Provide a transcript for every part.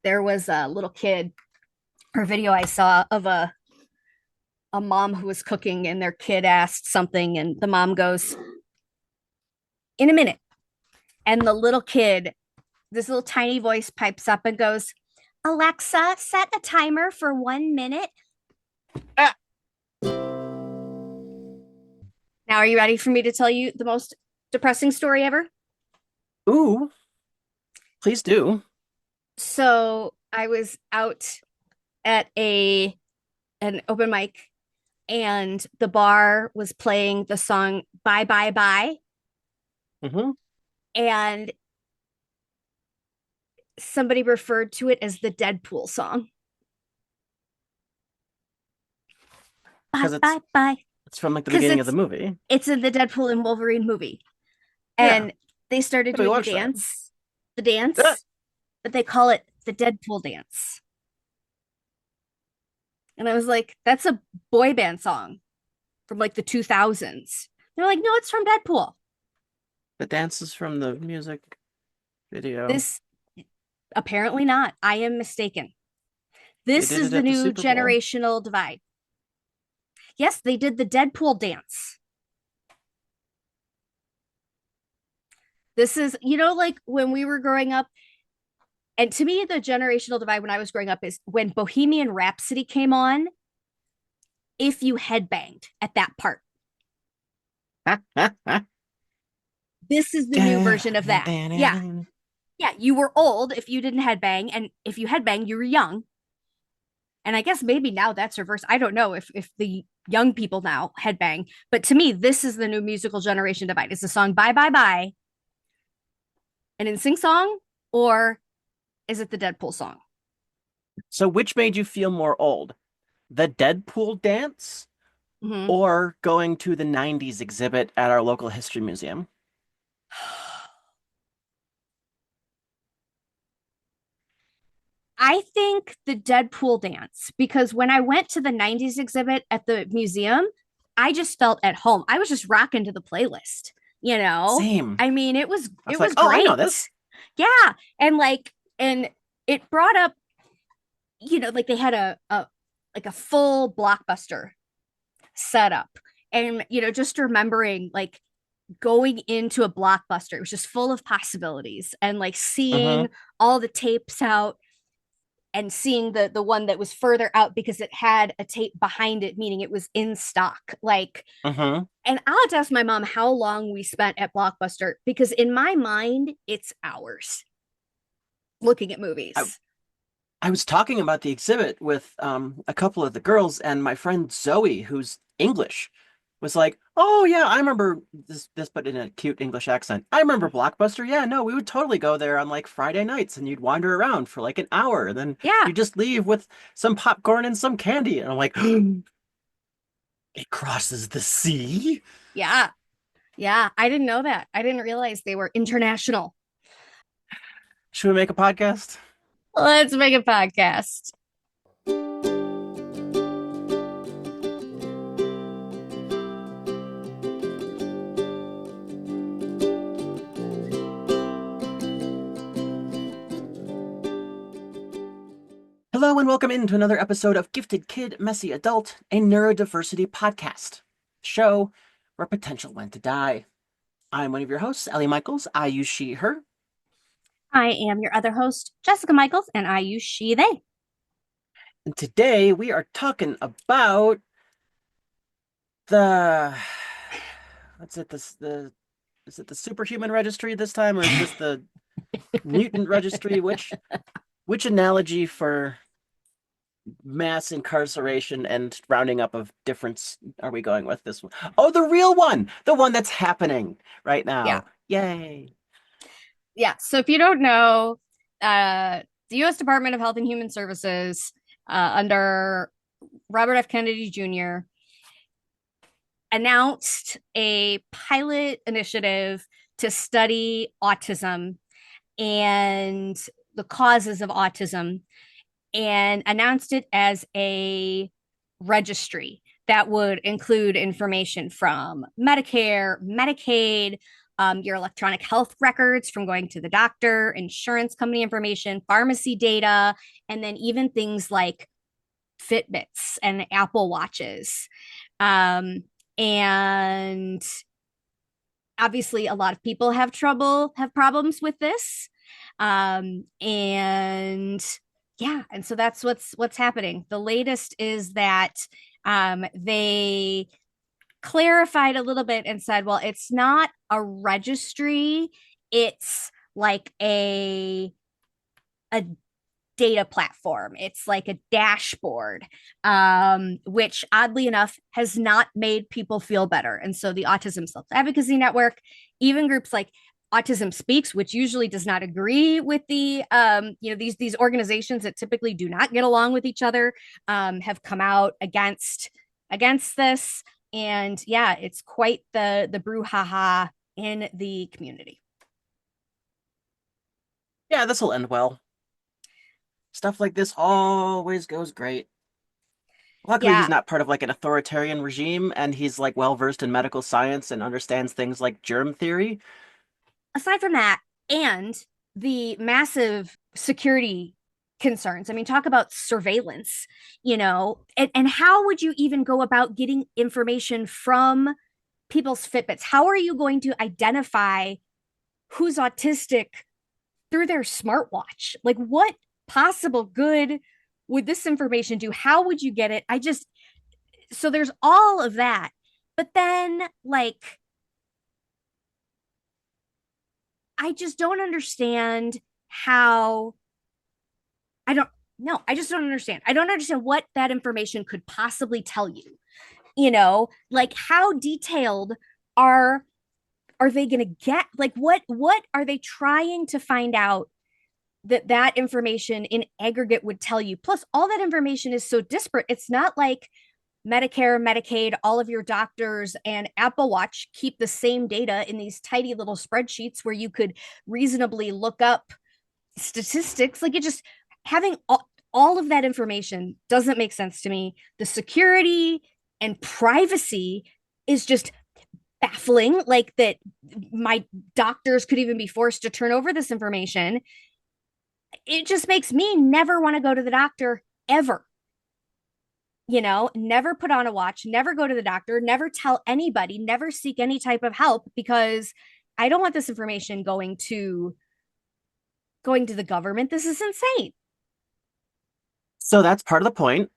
there was a little kid or video I saw of a mom who was cooking and their kid asked something and the mom goes, "In a minute." And the little kid, this little tiny voice pipes up and goes, "Alexa, set a timer for 1 minute." Ah, Now, are you ready for me to tell you the most depressing story ever? ooh, please do. So I was out at a an open mic and the bar was playing the song Bye Bye Bye. Hmm. And somebody referred to it as the Deadpool song. Bye Because bye bye. it's from like the Because beginning of the movie. it's in the Deadpool and Wolverine movie. Yeah, And they started yeah, we doing watched that. the Ah, dance, but they call it the Deadpool dance. And I was like, that's a boy band song from like the 2000s. They're like, no, it's from Deadpool. the dances from the music video. This apparently not. I am mistaken. They This did is it the at the new Super Bowl. generational divide. Yes, they did the Deadpool dance. This is, like when we were growing up, and to me, the generational divide when I was growing up is when Bohemian Rhapsody came on, if you headbanged at that part. This is the new version of that. Yeah. Yeah. You were old if you didn't headbang. And if you headbang, you were young. And I guess maybe now that's reversed. I don't know if the young people now headbang. But to me, this is the new musical generation divide. It's the song Bye Bye Bye, an NSYNC song, or is it the Deadpool song? So which made you feel more old? The Deadpool dance Mm-hmm. or going to the 90s exhibit at our local history museum? I think the Deadpool dance, because when I went to the 90s exhibit at the museum, I just felt at home. I was just rocking to the playlist, you know? Same. I mean, I it was like, was oh, I know great. this. Yeah. And it brought up, like they had a full blockbuster setup. And, just remembering like going into a blockbuster, it was just full of possibilities and like Hmm. seeing all the tapes out and seeing the one that was further out because it had a tape behind it, meaning it was in stock. Like, Hmm. and I'll have to ask my mom how long we spent at Blockbuster because in my mind, it's hours looking at I, movies. I was talking about the exhibit with a couple of the girls, and my friend Zoe, who's English, was like, "Oh yeah, I remember this, but in a cute English accent. I remember Blockbuster. Yeah, no, we would totally go there on like Friday nights, and you'd wander around for like an hour, and then Yeah, you just leave with some popcorn and some candy." And I'm like, "It crosses the sea." yeah, yeah. I didn't know that. I didn't realize they were international. Should we make a podcast? Let's make a podcast. Hello and welcome into another episode of Gifted Kid, Messy Adult, a neurodiversity podcast, show where potential went to die. I'm one of your hosts, Ellie Michaels. I use she, her. I am your other host, Jessica Michaels, and I use she, they. And today we are talking about the what's it this the is it the superhuman registry this time, or is this the mutant registry? Which analogy for mass incarceration and rounding up of difference are we going with this one? Oh, the real one, the one that's happening right Yeah. now. Yay. Yeah. So if you don't know, the U.S. Department of Health and Human Services, under Robert F. Kennedy Jr., announced a pilot initiative to study autism and the causes of autism and announced it as a registry that would include information from Medicare, Medicaid, your electronic health records from going to the doctor, insurance company information, pharmacy data, and then even things like Fitbits and Apple Watches. And obviously, a lot of people have problems with this. And yeah, and so that's what's happening. The latest is that they clarified a little bit and said, well, it's not a registry, it's like a data platform. It's like a dashboard, which oddly enough has not made people feel better. And so the Autism Self Advocacy Network, even groups like Autism Speaks, which usually does not agree with the these organizations that typically do not get along with each other, have come out against this. And yeah, it's quite the brouhaha in the community. Yeah, this will end well. Stuff like this always goes great. Luckily, he's Yeah, not part of like an authoritarian regime, and he's like well versed in medical science and understands things like germ theory. aside from that, and the massive security concerns. I mean, talk about surveillance, and how would you even go about getting information from people's Fitbits? How are you going to identify who's autistic through their smartwatch? Like, what possible good would this information do? How would you get it? So there's all of that. But then, like, I just don't understand how I don't no, I just don't understand. I don't understand what that information could possibly tell you. Like how detailed are are they going to get? Like what are they trying to find out that information in aggregate would tell you? Plus all that information is so disparate. It's not like Medicare, Medicaid, all of your doctors and Apple Watch keep the same data in these tiny little spreadsheets where you could reasonably look up statistics. Like it just having all of that information doesn't make sense to me. The security and privacy is just baffling. Like that my doctors could even be forced to turn over this information. It just makes me never want to go to the doctor ever. Never put on a watch, never go to the doctor, never tell anybody, never seek any type of help because I don't want this information going to the government. This is insane. So that's part of the point.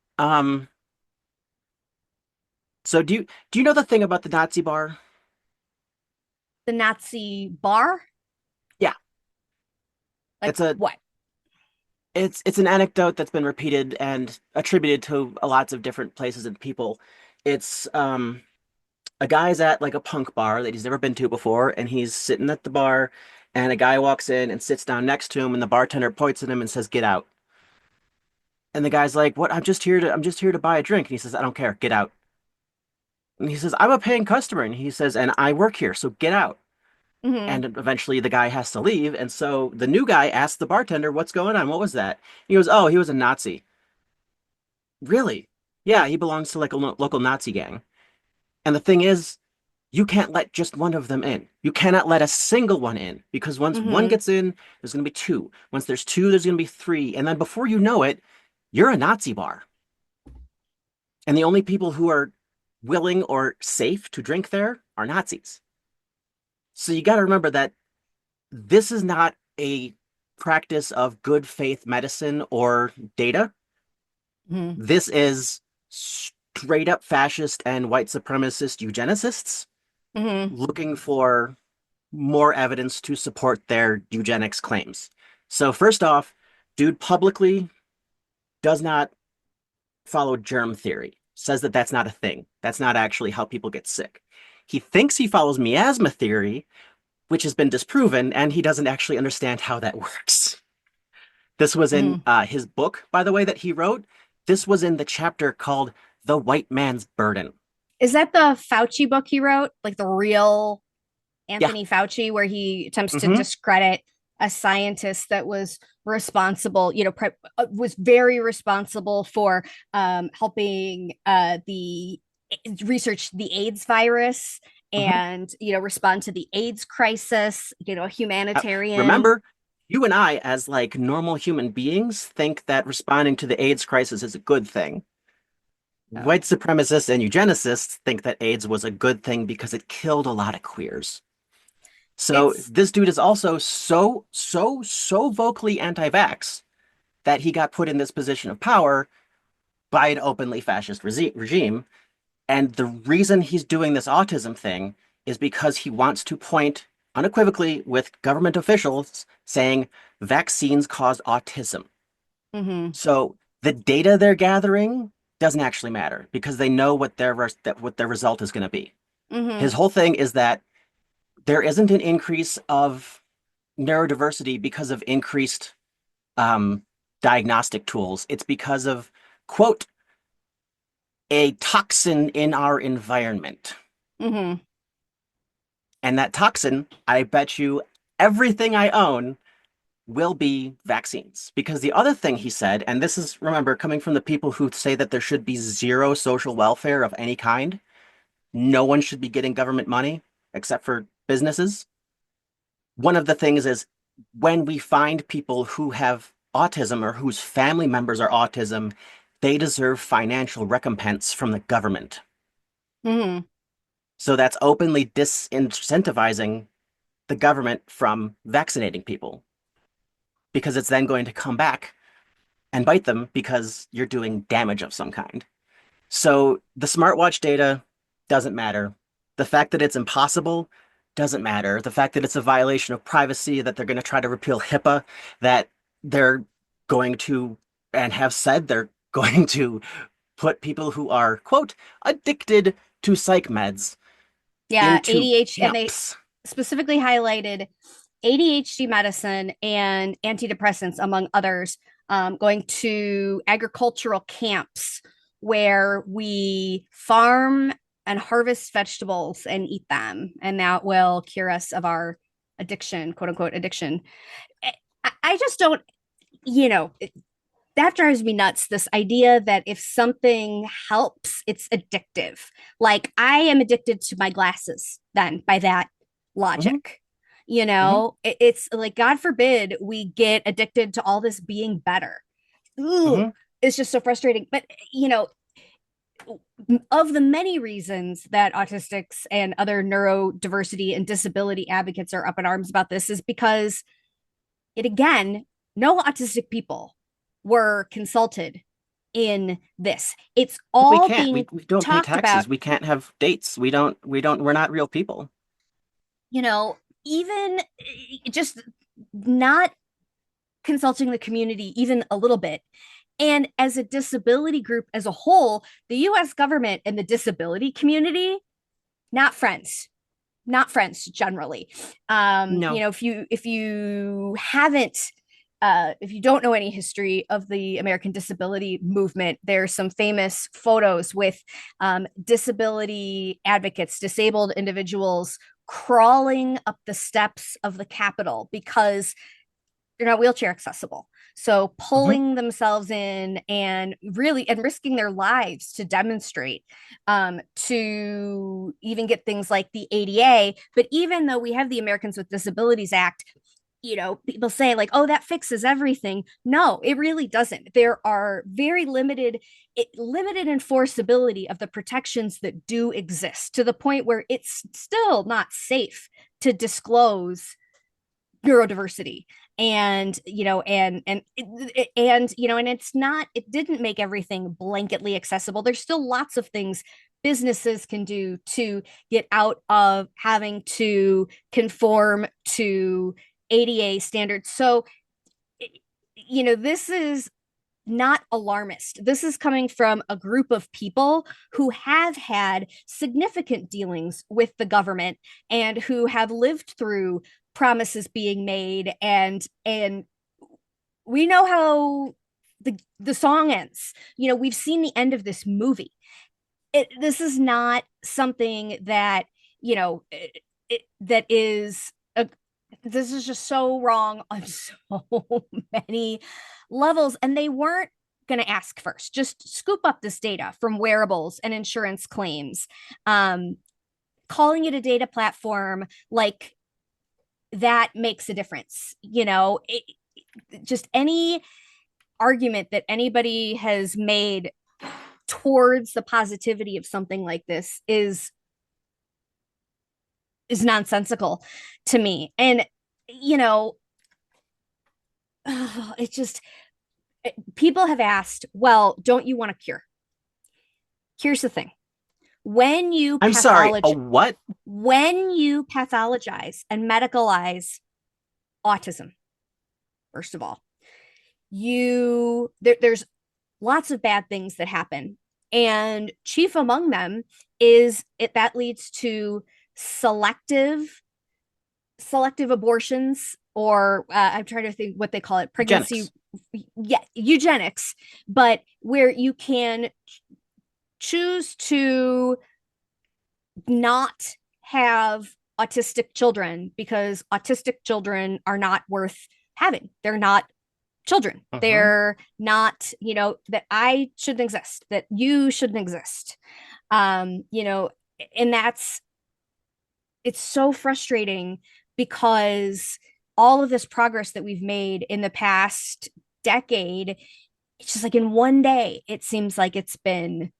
So do you know the thing about the Nazi bar? The Nazi bar? Yeah, Like it's a what? it's an anecdote that's been repeated and attributed to lots of different places and people. It's a guy's at like a punk bar that he's never been to before, and he's sitting at the bar, and a guy walks in and sits down next to him, and the bartender points at him and says, "Get out." And the guy's like, "What? I'm just here to buy a drink." And he says, "I don't care. Get out." And he says, "I'm a paying customer." And he says, "And I work here, so get out." Mm-hmm. And eventually the guy has to leave. And so the new guy asks the bartender, "What's going on? What was that?" He goes, "Oh, he was a Nazi." Really? Yeah, he belongs to like a local Nazi gang. And the thing is, you can't let just one of them in. You cannot let a single one in because once one Mm-hmm. gets in, there's going to be two. Once there's two, there's going to be three. And then before you know it, you're a Nazi bar. And the only people who are willing or safe to drink there are Nazis. So you got to remember that this is not a practice of good faith medicine or data. Mm-hmm. This is straight up fascist and white supremacist eugenicists Mm-hmm. looking for more evidence to support their eugenics claims. So, first off, dude publicly does not follow germ theory, says that that's not a thing. That's not actually how people get sick. He thinks he follows miasma theory, which has been disproven, and he doesn't actually understand how that works. This was in Mm-hmm. his book, by the way, that he wrote. This was in the chapter called The White Man's Burden. Is that the Fauci book he wrote? Like the real Yeah. Anthony Fauci, where he attempts to Mm-hmm. discredit a scientist that was responsible, was very responsible for helping the research the AIDS virus Mhm. and, respond to the AIDS crisis, humanitarian. Remember, you and I, as like normal human beings, think that responding to the AIDS crisis is a good thing. Oh, White supremacists and eugenicists think that AIDS was a good thing because it killed a lot of queers. So it's, this dude is also so vocally anti-vax that he got put in this position of power by an openly fascist regime. And the reason he's doing this autism thing is because he wants to point unequivocally with government officials saying vaccines cause autism. mm-hmm, So the data they're gathering doesn't actually matter because they know what their result is going to be. mm-hmm, His whole thing is that there isn't an increase of neurodiversity because of increased um, diagnostic tools. It's because of, quote, a toxin in our environment. mm-hmm. And that toxin, I bet you everything I own will be vaccines. Because the other thing he said, and this is, remember, coming from the people who say that there should be zero social welfare of any kind, no one should be getting government money except for businesses. One of the things is when we find people who have autism or whose family members are autism, they deserve financial recompense from the government. Mm-hmm. So that's openly disincentivizing the government from vaccinating people because it's then going to come back and bite them because you're doing damage of some kind. So the smartwatch data doesn't matter. The fact that it's impossible doesn't matter. The fact that it's a violation of privacy, that they're going to try to repeal HIPAA, that they're going to, and have said they're going to put people who are, quote, addicted to psych meds Yeah, into ADHD, and they camps. specifically highlighted ADHD medicine and antidepressants, among others, going to agricultural camps where we farm and harvest vegetables and eat them, and that will cure us of our addiction, quote unquote addiction. I just don't, you know, that drives me nuts. This idea that if something helps, it's addictive. Like I am addicted to my glasses, then by that Hmm. logic. Hmm. It's like, God forbid we get addicted to all this being better. Ooh, Hmm. it's just so frustrating. But, you know, of the many reasons that autistics and other neurodiversity and disability advocates are up in arms about this is because it again, no autistic people were consulted in this. It's We all can't. being We don't pay talked about, taxes. We can't have dates. We're not real people. you know, even just not consulting the community even a little bit. And as a disability group as a whole, the US government and the disability community, not friends. Not friends generally. No. If you haven't if you don't know any history of the American disability movement, there's some famous photos with disability advocates, disabled individuals crawling up the steps of the Capitol because they're not wheelchair accessible. So Hmm. pulling themselves in and really and risking their lives to demonstrate, to even get things like the ADA. But even though we have the Americans with Disabilities Act, people say like, oh, that fixes everything. No, it really doesn't. There are very limited enforceability of the protections that do exist to the point where it's still not safe to disclose neurodiversity. And and it's not, it didn't make everything blanketly accessible. There's still lots of things businesses can do to get out of having to conform to ADA standards. So this is not alarmist. This is coming from a group of people who have had significant dealings with the government and who have lived through promises being made, and we know how the song ends. We've seen the end of this movie. This is not something that that is a, this is just so wrong on so many levels. And they weren't going to ask first. Just scoop up this data from wearables and insurance claims. Um, calling it a data platform, like that makes a difference. Just any argument that anybody has made towards the positivity of something like this is nonsensical to me. And you know, it's just people have asked, well, don't you want a cure? Here's the thing. When you I'm sorry, a pathologize, what? when you pathologize and medicalize autism, first of all, there's lots of bad things that happen. And chief among them is it that leads to selective abortions, or I'm trying to think what they call it, pregnancy, Eugenics. yeah, eugenics, but where you can choose to not have autistic children because autistic children are not worth having. They're not children. Uh-huh. They're not, that I shouldn't exist, that you shouldn't exist. You know, and it's so frustrating because all of this progress that we've made in the past decade, it's just like in one day, it seems like it's been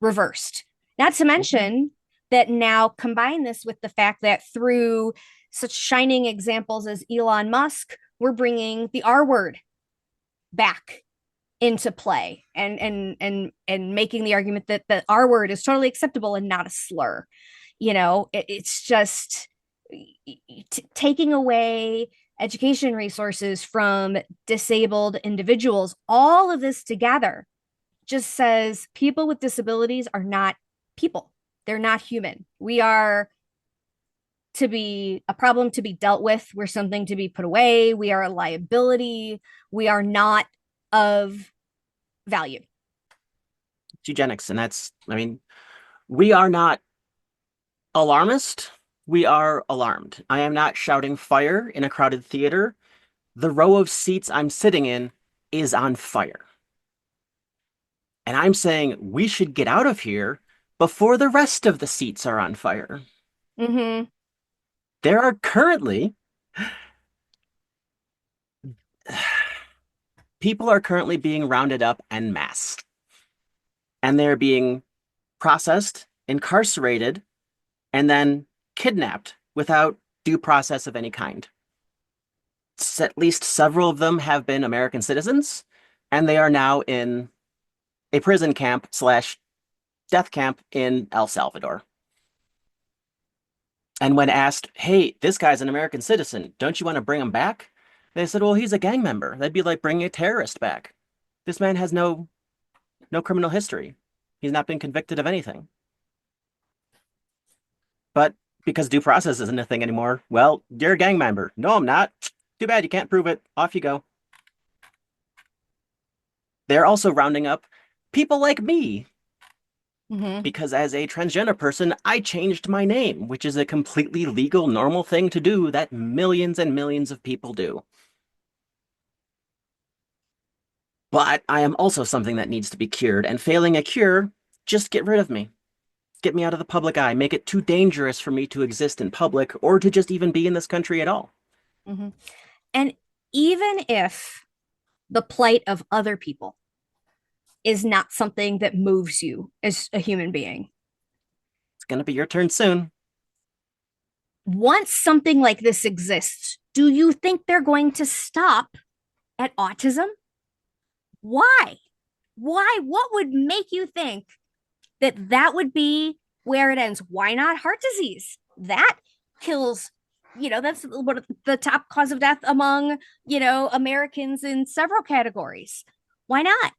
reversed. Not to Mhm. mention that now combine this with the fact that through such shining examples as Elon Musk, we're bringing the R word back into play, and making the argument that the R word is totally acceptable and not a slur. It's just taking away education resources from disabled individuals. All of this together just says people with disabilities are not people. They're not human. We are to be a problem to be dealt with. We're something to be put away. We are a liability. We are not of value. It's eugenics, and that's, I mean, we are not alarmist. We are alarmed. I am not shouting fire in a crowded theater. The row of seats I'm sitting in is on fire. And I'm saying we should get out of here before the rest of the seats are on fire. Mm-hmm. There are currently people are currently being rounded up en masse, and they're being processed, incarcerated, and then kidnapped without due process of any kind. At least several of them have been American citizens, and they are now in a prison camp slash death camp in El Salvador. And when asked, hey, this guy's an American citizen, don't you want to bring him back? They said, well, he's a gang member. That'd be like bringing a terrorist back. This man has no criminal history. He's not been convicted of anything. But because due process isn't a thing anymore, well, you're a gang member. No, I'm not. Too bad you can't prove it. Off you go. They're also rounding up people like me Mm-hmm. because as a transgender person, I changed my name, which is a completely legal, normal thing to do that millions and millions of people do. But I am also something that needs to be cured, and failing a cure, just get rid of me. Get me out of the public eye. Make it too dangerous for me to exist in public or to just even be in this country at all. Mm-hmm. And even if the plight of other people is not something that moves you as a human being, It's going to be your turn soon. once something like this exists, do you think they're going to stop at autism? Why? Why? What would make you think that that would be where it ends? Why not heart disease? That kills, that's one of the top cause of death among, Americans in several categories. Why not?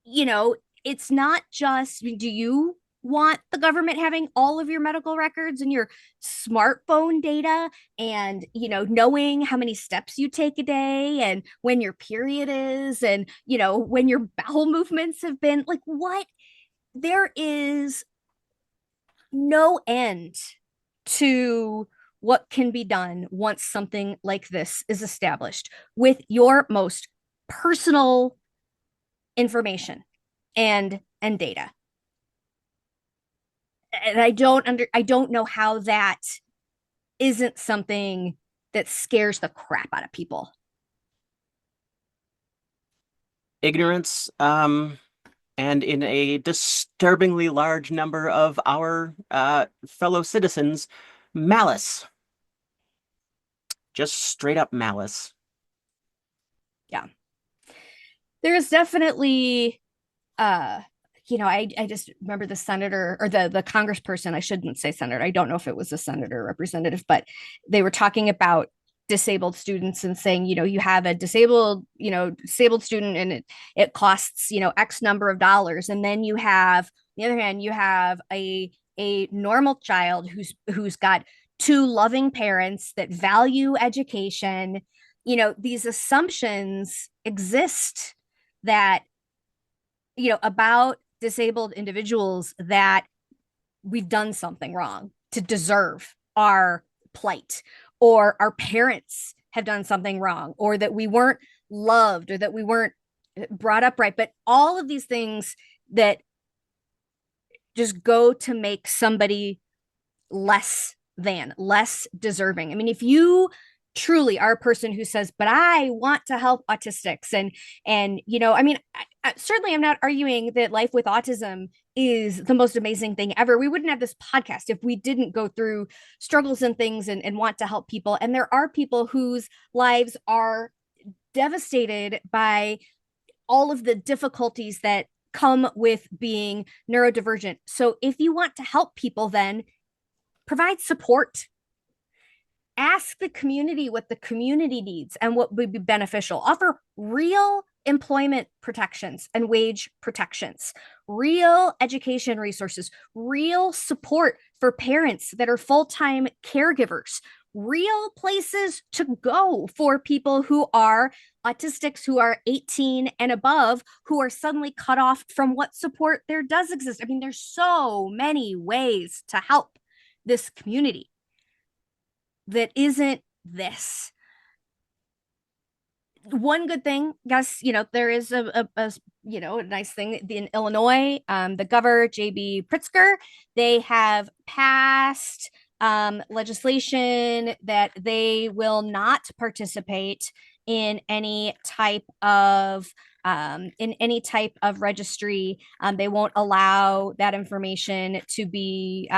you know, it's not just, do you want the government having all of your medical records and your smartphone data, and knowing how many steps you take a day and when your period is, and when your bowel movements have been, like, what? There is no end to what can be done once something like this is established with your most personal information and data. and I don't know how that isn't something that scares the crap out of people. Ignorance, and in a disturbingly large number of our fellow citizens, malice. Just straight up malice. Yeah. There's definitely uh I just remember the senator or the congressperson, I shouldn't say senator, I don't know if it was a senator or representative, but they were talking about disabled students and saying, you have a disabled student and it costs, X number of dollars. And then you have, on the other hand, you have a normal child who's got two loving parents that value education. These assumptions exist that, about disabled individuals, that we've done something wrong to deserve our plight, or our parents have done something wrong, or that we weren't loved, or that we weren't brought up right. But all of these things that just go to make somebody less deserving. I mean, if you truly are a person who says, but I want to help autistics, and I mean, certainly I'm not arguing that life with autism is the most amazing thing ever. We wouldn't have this podcast if we didn't go through struggles and things, and want to help people. And there are people whose lives are devastated by all of the difficulties that come with being neurodivergent. So if you want to help people, then provide support. Ask the community what the community needs and what would be beneficial. Offer real employment protections and wage protections, real education resources, real support for parents that are full-time caregivers, real places to go for people who are autistics, who are 18 and above, who are suddenly cut off from what support there does exist. I mean, there's so many ways to help this community that isn't this. One good thing, yes, there is a nice thing in Illinois. The governor, JB Pritzker, they have passed legislation that they will not participate in any type of registry. They won't allow that information to be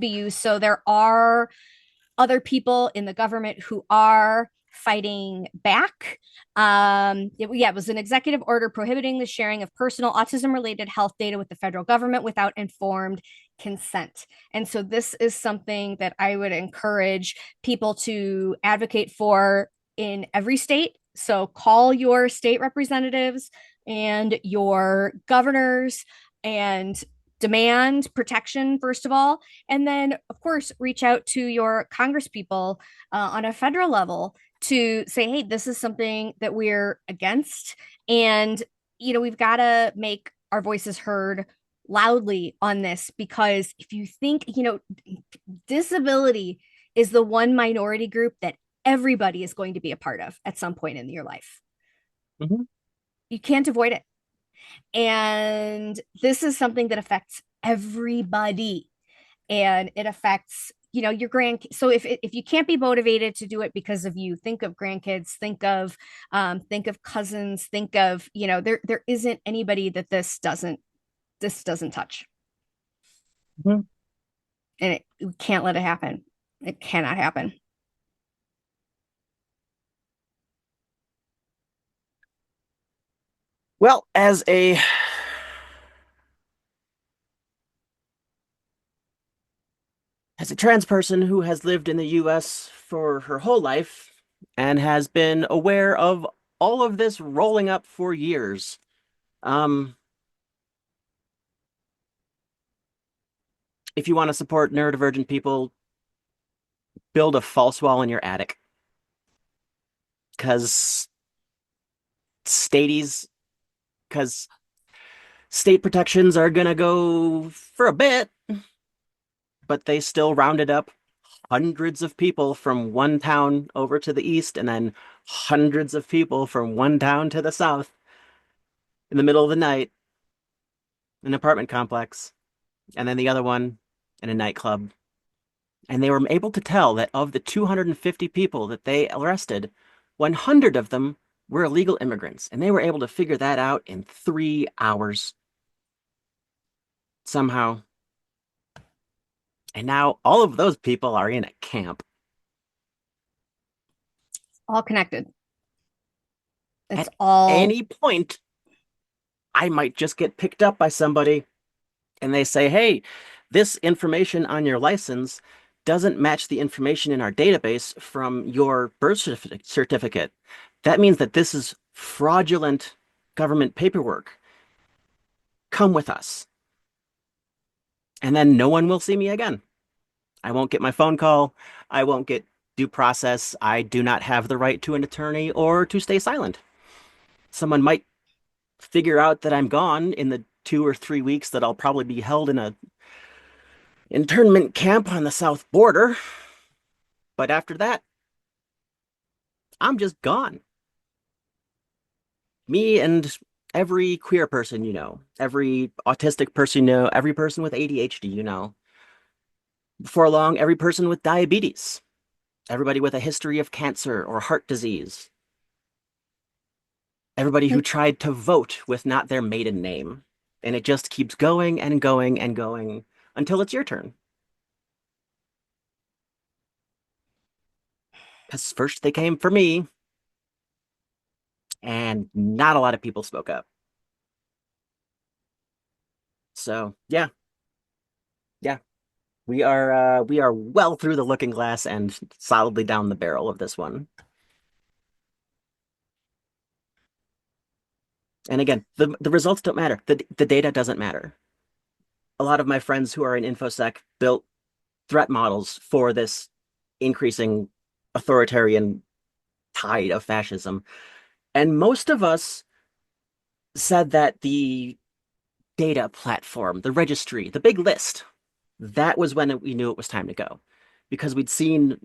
used. So there are other people in the government who are fighting back. It was an executive order prohibiting the sharing of personal autism related health data with the federal government without informed consent. And so this is something that I would encourage people to advocate for in every state. So call your state representatives and your governors and demand protection, first of all. And then, of course, reach out to your congresspeople on a federal level to say, hey, this is something that we're against. And, we've got to make our voices heard loudly on this, because if you think, disability is the one minority group that everybody is going to be a part of at some point in your life. Mm-hmm. You can't avoid it. And this is something that affects everybody, and it affects, your grandkids. So if you can't be motivated to do it because of you, think of grandkids, think of cousins, think of, there isn't anybody that this doesn't touch. Mm-hmm. And we can't let it happen. It cannot happen. Well, as a trans person who has lived in the US for her whole life and has been aware of all of this rolling up for years, um, if you want to support neurodivergent people, build a false wall in your attic. Because staties, because state protections are gonna go for a bit, but they still rounded up hundreds of people from one town over to the east, and then hundreds of people from one town to the south in the middle of the night in an apartment complex. and then the other one in a nightclub. And they were able to tell that of the 250 people that they arrested, 100 of them were illegal immigrants. And they were able to figure that out in 3 hours somehow. And now all of those people are in a camp. All connected. It's At all. any point, I might just get picked up by somebody and they say, hey, this information on your license doesn't match the information in our database from your birth certificate. That means that this is fraudulent government paperwork. Come with us. And then no one will see me again. I won't get my phone call. I won't get due process. I do not have the right to an attorney or to stay silent. Someone might figure out that I'm gone in the 2 or 3 weeks that I'll probably be held in a internment camp on the south border. But after that, I'm just gone. Me and every queer person you know, every autistic person you know, every person with ADHD you know. Before long, every person with diabetes, everybody with a history of cancer or heart disease, everybody who tried to vote with not their maiden name. And it just keeps going and going and going until it's your turn. Because first they came for me, and not a lot of people spoke up. So yeah, yeah, we are well through the looking glass and solidly down the barrel of this one. And again, the results don't matter. The data doesn't matter. A lot of my friends who are in InfoSec built threat models for this increasing authoritarian tide of fascism. And most of us said that the data platform, the registry, the big list, that was when we knew it was time to go. Because we'd seen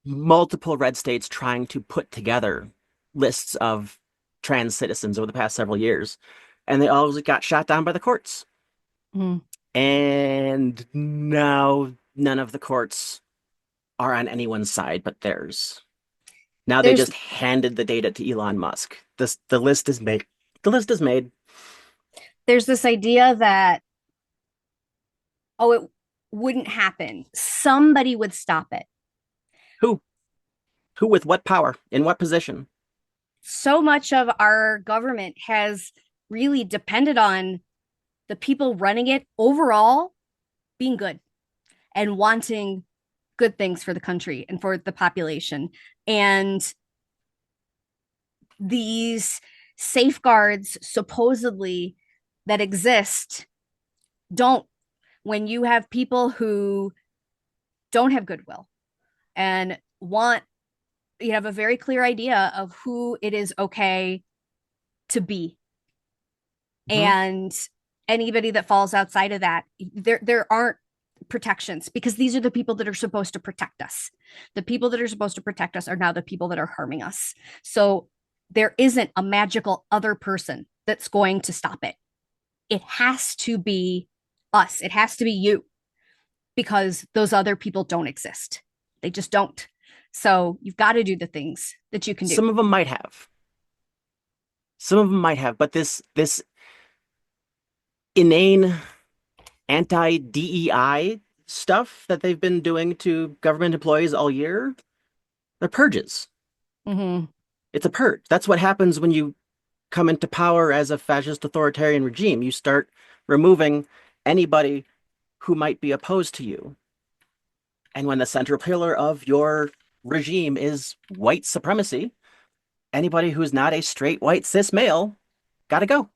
multiple red states trying to put together lists of trans citizens over the past several years, and they all got shot down by the courts. Mm. And now none of the courts are on anyone's side but theirs. Now they There's just handed the data to Elon Musk. The list is made. The list is made. there's this idea that, oh, it wouldn't happen. Somebody would stop it. Who? Who with what power? In what position? So much of our government has really depended on the people running it overall being good and wanting good things for the country and for the population. And these safeguards supposedly that exist don't, when you have people who don't have goodwill and want, you have a very clear idea of who it is okay to be, Mhm. and anybody that falls outside of that, there aren't protections, because these are the people that are supposed to protect us. The people that are supposed to protect us are now the people that are harming us. So there isn't a magical other person that's going to stop it. It has to be us. It has to be you, because those other people don't exist. They just don't. So you've got to do the things that you can do. Some of them might have. Some of them might have, but this inane anti-DEI stuff that they've been doing to government employees all year, they're purges. Mm-hmm. It's a purge. That's what happens when you come into power as a fascist authoritarian regime. You start removing anybody who might be opposed to you. And when the central pillar of your regime is white supremacy, anybody who's not a straight white cis male gotta go.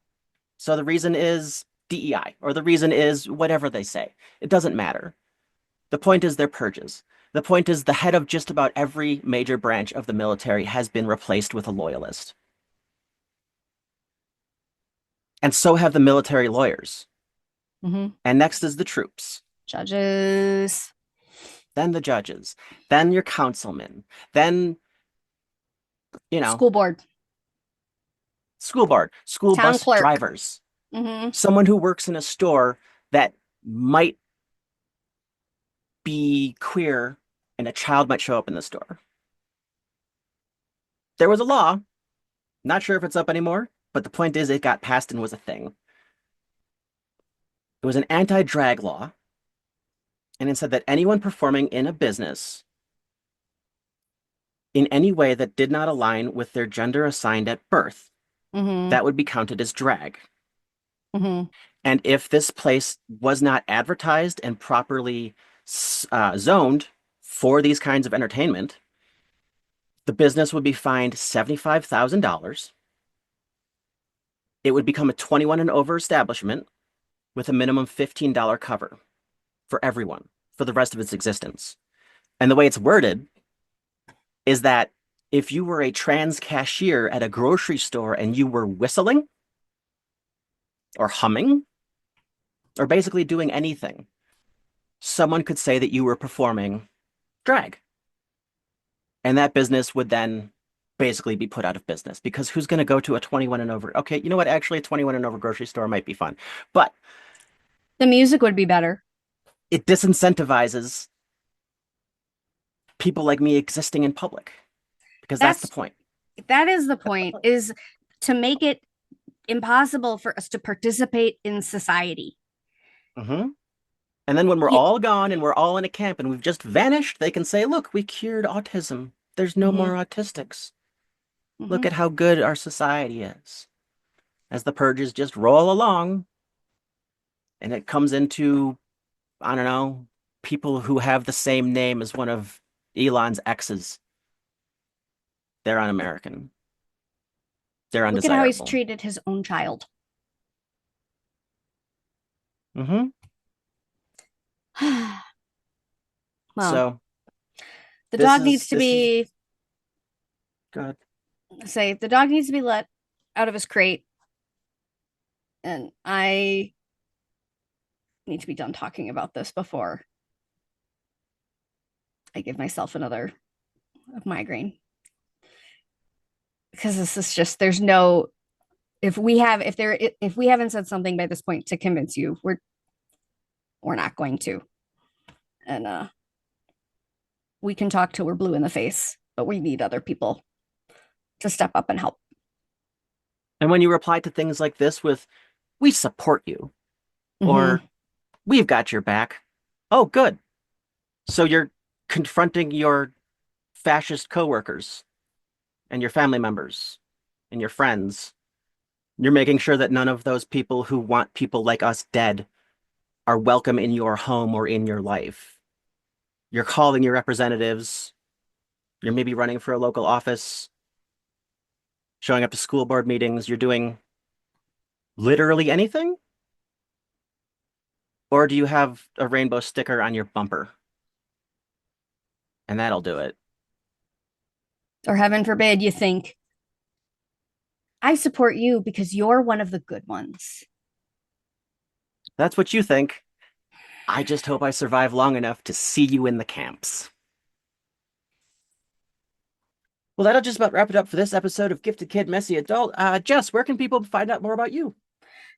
So the reason is DEI, or the reason is whatever they say. It doesn't matter. The point is they're purges. The point is the head of just about every major branch of the military has been replaced with a loyalist. And so have the military lawyers. Mm-hmm. And next is the troops, Judges, then the judges, then your councilmen, then, you know, school board, school board, school town bus clerk. drivers, Mm-hmm. someone who works in a store that might be queer and a child might show up in the store. There was a law, not sure if it's up anymore, but the point is it got passed and was a thing. It was an anti-drag law, and it said that anyone performing in a business in any way that did not align with their gender assigned at birth, Mm-hmm. that would be counted as drag. Mm-hmm. And if this place was not advertised and properly zoned for these kinds of entertainment, the business would be fined $75,000. It would become a 21 and over establishment with a minimum $15 cover for everyone for the rest of its existence. And the way it's worded is that if you were a trans cashier at a grocery store and you were whistling or humming or basically doing anything, someone could say that you were performing drag. And that business would then basically be put out of business because who's going to go to a 21 and over? Okay, you know what? Actually, a 21 and over grocery store might be fun, but The music would be better. it disincentivizes people like me existing in public because that's the That's point. that is the point, is to make it impossible for us to participate in society. Mm-hmm. And then when we're You, all gone and we're all in a camp and we've just vanished, they can say, look, we cured autism. There's no more mm-hmm, autistics. Look mm-hmm. at how good our society is. As the purges just roll along and it comes into, I don't know, people who have the same name as one of Elon's exes. They're un-American. They're Look at how he's undesirable. treated his own child. Mm-hmm. Well, So the this dog is needs to this is be good. say the dog needs to be let out of his crate, and I need to be done talking about this before I give myself another migraine, because this is just, there's no, if we haven't said something by this point to convince you, we're not going to. And we can talk till we're blue in the face, but we need other people to step up and help. And when you reply to things like this with, we support you, Mm-hmm. or we've got your back. Oh, good. So you're confronting your fascist coworkers and your family members and your friends. You're making sure that none of those people who want people like us dead are welcome in your home or in your life. You're calling your representatives. You're maybe running for a local office, showing up to school board meetings. You're doing literally anything? Or do you have a rainbow sticker on your bumper? And that'll do it. Or heaven forbid you think, I support you because you're one of the good ones. That's what you think. I just hope I survive long enough to see you in the camps. Well, that'll just about wrap it up for this episode of Gifted Kid, Messy Adult. Jess, where can people find out more about you?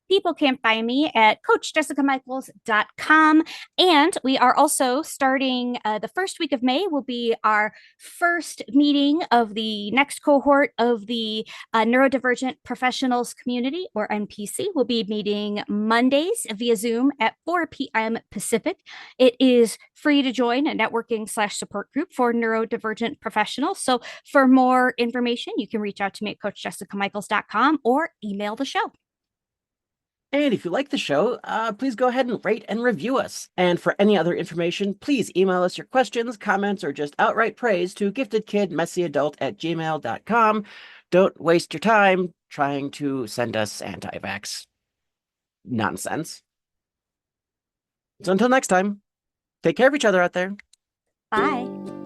People can find me at coachjessicamichaels.com. And we are also starting the first week of May will be our first meeting of the next cohort of the neurodivergent professionals community, or NPC. We'll be meeting Mondays via Zoom at 4 p.m. Pacific. It is free to join, a networking/support group for neurodivergent professionals. So for more information, you can reach out to me at coachjessicamichaels.com or email the show. And if you like the show, please go ahead and rate and review us. And for any other information, please email us your questions, comments, or just outright praise to giftedkidmessyadult@gmail.com. Don't waste your time trying to send us anti-vax nonsense. So until next time, take care of each other out there. Bye.